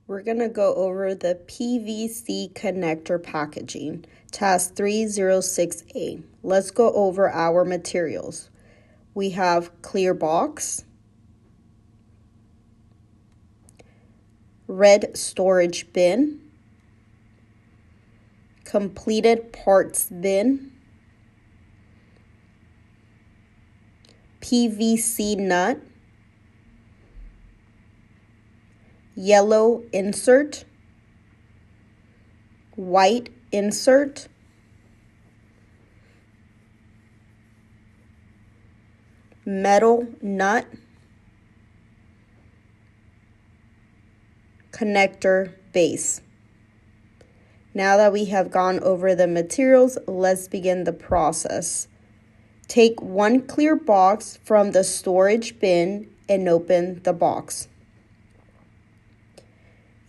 We're going to go over the PVC connector packaging, task 306A. Let's go over our materials. We have clear box, red storage bin, completed parts bin, PVC nut, yellow insert, white insert, metal nut, connector base. Now that we have gone over the materials, let's begin the process. Take one clear box from the storage bin and open the box.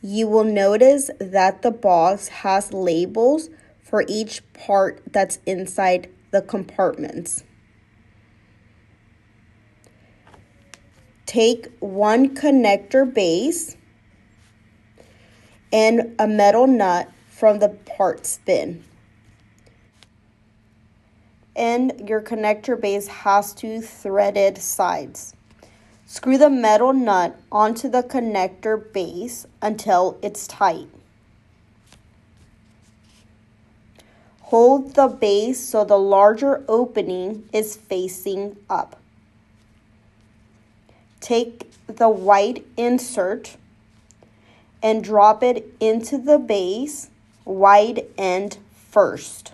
You will notice that the box has labels for each part that's inside the compartments. Take one connector base and a metal nut from the parts bin. And your connector base has two threaded sides. Screw the metal nut onto the connector base until it's tight. Hold the base so the larger opening is facing up. Take the white insert and drop it into the base, wide end first.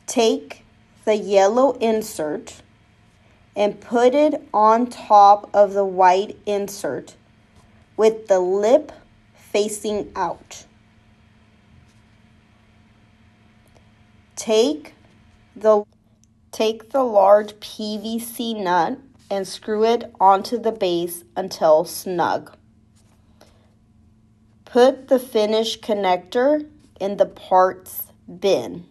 Take the yellow insert and put it on top of the white insert with the lip facing out. Take the large PVC nut and screw it onto the base until snug. Put the finished connector in the parts bin.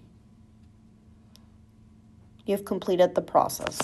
You've completed the process.